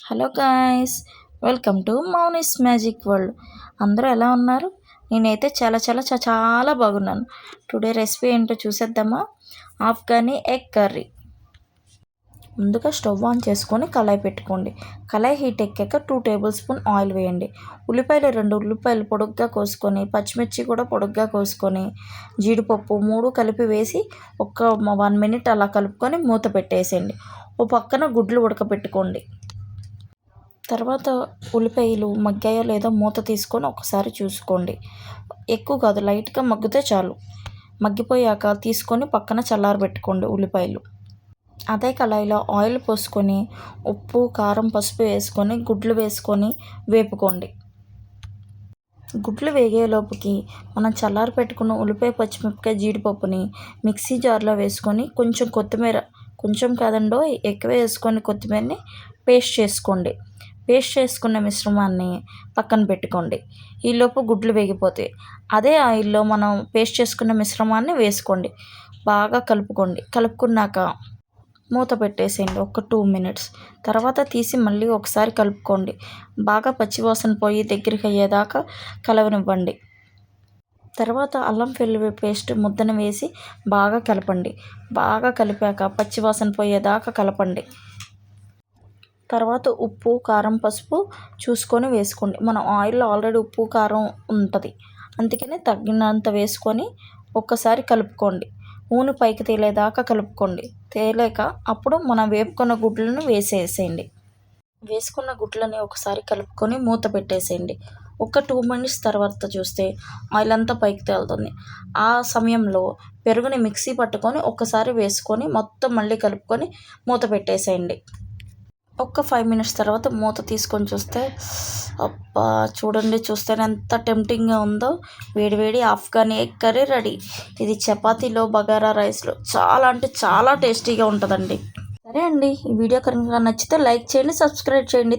Hello guys, welcome to Mouni's magic world. అందరూ ఎలా ఉన్నారు? నేనైతే చాలా బాగున్నాను. టుడే రెసిపీ ఏంటో చూసేద్దామా? Afghani egg curry. ముందుగా స్టవ్ ఆన్ చేసుకొని కళాయి పెట్టుకోండి. కళాయి హీట్ ఎక్కాక 2 టేబుల్ స్పూన్ ఆయిల్ వేయండి. రెండు ఉల్లిపాయలు పొడుగ్గా కోసుకొని, పచ్చిమిర్చి కూడా పొడుగ్గా కోసుకొని, జీడిపప్పు 3 కలిపి వేసి ఒక 1 మినిట్ అలా కలుపుకొని మూత పెట్టేసేయండి. ఓ పక్కన గుడ్లు ఉడకపెట్టుకోండి. తర్వాత ఉల్లిపాయలు మగ్గాయో లేదో మూత తీసుకొని ఒకసారి చూసుకోండి. ఎక్కువ కాదు, లైట్గా మగ్గితే చాలు. మగ్గిపోయాక తీసుకొని పక్కన చల్లారబెట్టుకోండి ఉల్లిపాయలు. అదే కళాయిలో ఆయిల్ పోసుకొని ఉప్పు, కారం, పసుపు వేసుకొని గుడ్లు వేసుకొని వేపుకోండి. గుడ్లు వేగేలోపుకి మనం చల్లారి పెట్టుకున్న ఉల్లిపాయ, పచ్చిమిరపకాయ, జీడిపప్పుని మిక్సీ జార్లో వేసుకొని కొంచెం కొత్తిమీర, కొంచెం కాదండో ఎక్కువ వేసుకొని కొత్తిమీరని పేస్ట్ చేసుకోండి. పేస్ట్ చేసుకున్న మిశ్రమాన్ని పక్కన పెట్టుకోండి. ఈలోపు గుడ్లు వేగిపోతాయి. అదే ఆయిల్లో మనం పేస్ట్ చేసుకున్న మిశ్రమాన్ని వేసుకోండి. బాగా కలుపుకోండి. కలుపుకున్నాక మూత పెట్టేసేయండి ఒక 2 మినిట్స్. తర్వాత తీసి మళ్ళీ ఒకసారి కలుపుకోండి. బాగా పచ్చివాసన పోయి దగ్గరికి అయ్యేదాకా కలవనివ్వండి. తర్వాత అల్లం వెల్లుల్లి పేస్ట్ ముద్దను వేసి బాగా కలపండి. బాగా కలిపాక పచ్చివాసన పోయేదాకా కలపండి. తర్వాత ఉప్పు, కారం, పసుపు చూసుకొని వేసుకోండి. మనం ఆయిల్లో ఆల్రెడీ ఉప్పు, కారం ఉంటుంది, అందుకని తగినంత వేసుకొని ఒక్కసారి కలుపుకోండి. నూనె పైకి తేలేదాకా కలుపుకోండి. తేలేక అప్పుడు మనం వేపుకున్న గుడ్లను వేసేసేయండి. వేసుకున్న గుడ్లని ఒకసారి కలుపుకొని మూత పెట్టేసేయండి. ఒక 2 మినిట్స్ తర్వాత చూస్తే ఆయిల్ అంతా పైకి తేలుతుంది. ఆ సమయంలో పెరుగుని మిక్సీ పట్టుకొని ఒక్కసారి వేసుకొని మొత్తం మళ్ళీ కలుపుకొని మూత పెట్టేసేయండి. ఒక 5 మినిట్స్ తర్వాత మూత తీసుకొని చూస్తే అబ్బా, చూడండి, చూస్తేనే ఎంత టెంప్టింగ్గా ఉందో. వేడివేడి ఆఫ్ఘనీ ఎగ్ కర్రీ రెడీ. ఇది చపాతీలో, బగారా రైస్లో చాలా టేస్టీగా ఉంటుందండి. సరే అండి, ఈ వీడియో కనుక నచ్చితే లైక్ చేయండి, సబ్స్క్రైబ్ చేయండి.